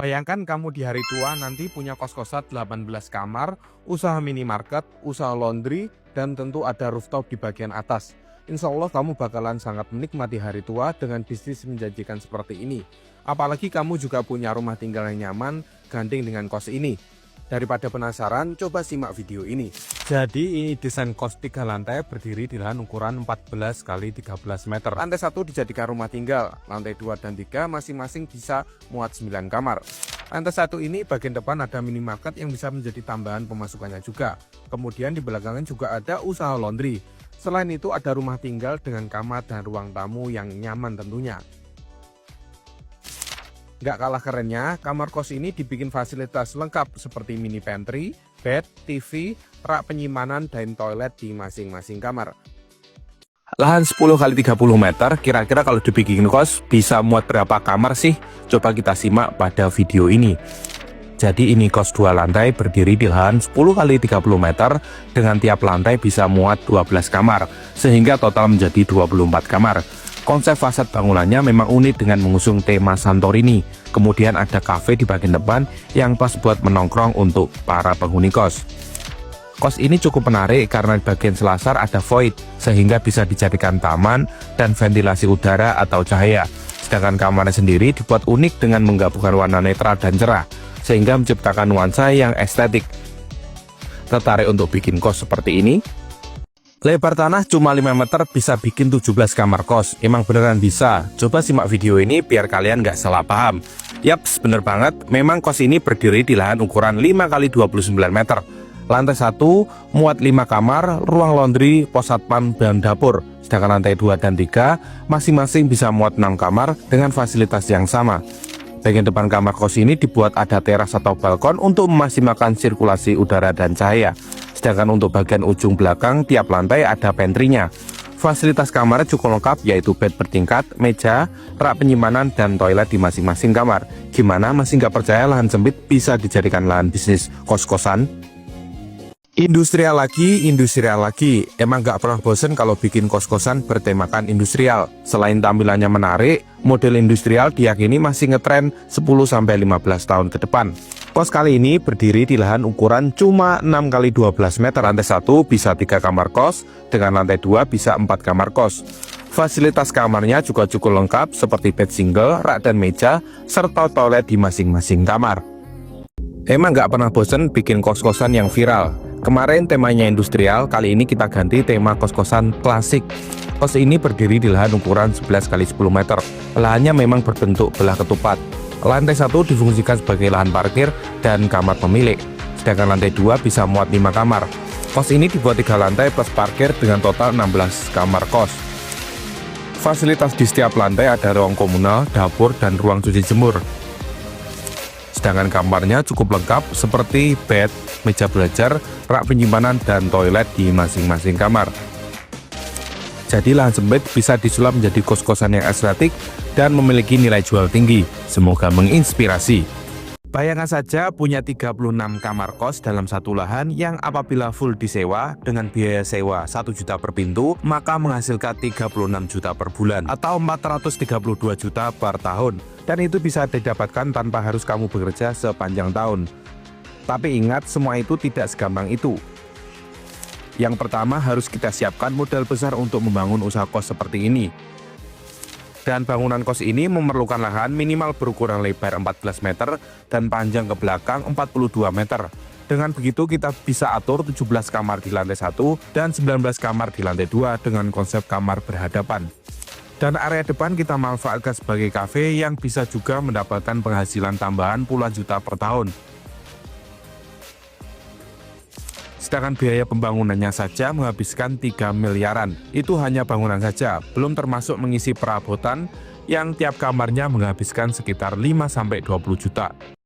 Bayangkan kamu di hari tua nanti punya kos-kosan 18 kamar, usaha minimarket, usaha laundry, dan tentu ada rooftop di bagian atas. Insya Allah kamu bakalan sangat menikmati hari tua dengan bisnis menjanjikan seperti ini. Apalagi kamu juga punya rumah tinggal yang nyaman, gandeng dengan kos ini. Daripada penasaran, coba simak video ini. Jadi ini desain kos 3 lantai berdiri di lahan ukuran 14 kali 13 meter. Lantai 1 dijadikan rumah tinggal, lantai 2 dan 3 masing-masing bisa muat 9 kamar. Lantai 1 ini bagian depan ada minimarket yang bisa menjadi tambahan pemasukannya juga. Kemudian di belakangnya juga ada usaha laundry. Selain itu ada rumah tinggal dengan kamar dan ruang tamu yang nyaman tentunya. Gak kalah kerennya, kamar kos ini dibikin fasilitas lengkap seperti mini pantry, bed, TV, rak penyimpanan, dan toilet di masing-masing kamar. Lahan 10 kali 30 meter, kira-kira kalau dibikin kos bisa muat berapa kamar sih? Coba kita simak pada video ini. Jadi ini kos 2 lantai berdiri di lahan 10 kali 30 meter, dengan tiap lantai bisa muat 12 kamar, sehingga total menjadi 24 kamar. Konsep fasad bangunannya memang unik dengan mengusung tema Santorini. Kemudian ada kafe di bagian depan yang pas buat menongkrong untuk para penghuni kos. Kos ini cukup menarik karena di bagian selasar ada void, sehingga bisa dijadikan taman dan ventilasi udara atau cahaya. Sedangkan kamarnya sendiri dibuat unik dengan menggabungkan warna netral dan cerah, sehingga menciptakan nuansa yang estetik. Tertarik untuk bikin kos seperti ini? Lebar tanah cuma 5 meter bisa bikin 17 kamar kos. Emang beneran bisa. Coba simak video ini biar kalian nggak salah paham. Yaps, bener banget. Memang kos ini berdiri di lahan ukuran 5 kali 29 meter. Lantai 1 muat 5 kamar, ruang laundry, pos satpam, dan dapur. Sedangkan lantai 2 dan 3 masing-masing bisa muat 6 kamar dengan fasilitas yang sama. Bagian depan kamar kos ini dibuat ada teras atau balkon untuk memaksimalkan sirkulasi udara dan cahaya. Sedangkan untuk bagian ujung belakang tiap lantai ada pantry-nya. Fasilitas kamarnya cukup lengkap yaitu bed bertingkat, meja, rak penyimpanan, dan toilet di masing-masing kamar. Gimana, masih nggak percaya lahan sempit bisa dijadikan lahan bisnis kos-kosan? Industrial lagi. Emang nggak pernah bosen kalau bikin kos-kosan bertemakan industrial. Selain tampilannya menarik, model industrial diyakini masih ngetren 10-15 tahun ke depan. Kos kali ini berdiri di lahan ukuran cuma 6 kali 12 meter. Lantai 1 bisa 3 kamar kos, dengan lantai 2 bisa 4 kamar kos. Fasilitas kamarnya juga cukup lengkap seperti bed single, rak dan meja, serta toilet di masing-masing kamar. Emang nggak pernah bosen bikin kos-kosan yang viral? Kemarin temanya industrial, kali ini kita ganti tema kos-kosan klasik. Kos ini berdiri di lahan ukuran 11 kali 10 meter. Lahannya memang berbentuk belah ketupat. Lantai 1 difungsikan sebagai lahan parkir dan kamar pemilik. Sedangkan lantai 2 bisa muat 5 kamar. Kos ini dibuat 3 lantai plus parkir dengan total 16 kamar kos. Fasilitas di setiap lantai ada ruang komunal, dapur, dan ruang cuci jemur. Sedangkan kamarnya cukup lengkap seperti bed, meja belajar, rak penyimpanan, dan toilet di masing-masing kamar. Jadi lahan sempit bisa disulap menjadi kos-kosan yang estetik dan memiliki nilai jual tinggi. Semoga menginspirasi. Bayangkan saja punya 36 kamar kos dalam satu lahan yang apabila full disewa dengan biaya sewa 1 juta per pintu, maka menghasilkan 36 juta per bulan atau 432 juta per tahun. Dan itu bisa didapatkan tanpa harus kamu bekerja sepanjang tahun. Tapi ingat, semua itu tidak segampang itu. Yang pertama, harus kita siapkan modal besar untuk membangun usaha kos seperti ini. Dan bangunan kos ini memerlukan lahan minimal berukuran lebar 14 meter dan panjang ke belakang 42 meter. Dengan begitu kita bisa atur 17 kamar di lantai 1 dan 19 kamar di lantai 2 dengan konsep kamar berhadapan. Dan area depan kita manfaatkan sebagai kafe yang bisa juga mendapatkan penghasilan tambahan puluhan juta per tahun. Sedangkan biaya pembangunannya saja menghabiskan 3 miliaran. Itu hanya bangunan saja, belum termasuk mengisi perabotan yang tiap kamarnya menghabiskan sekitar 5-20 juta.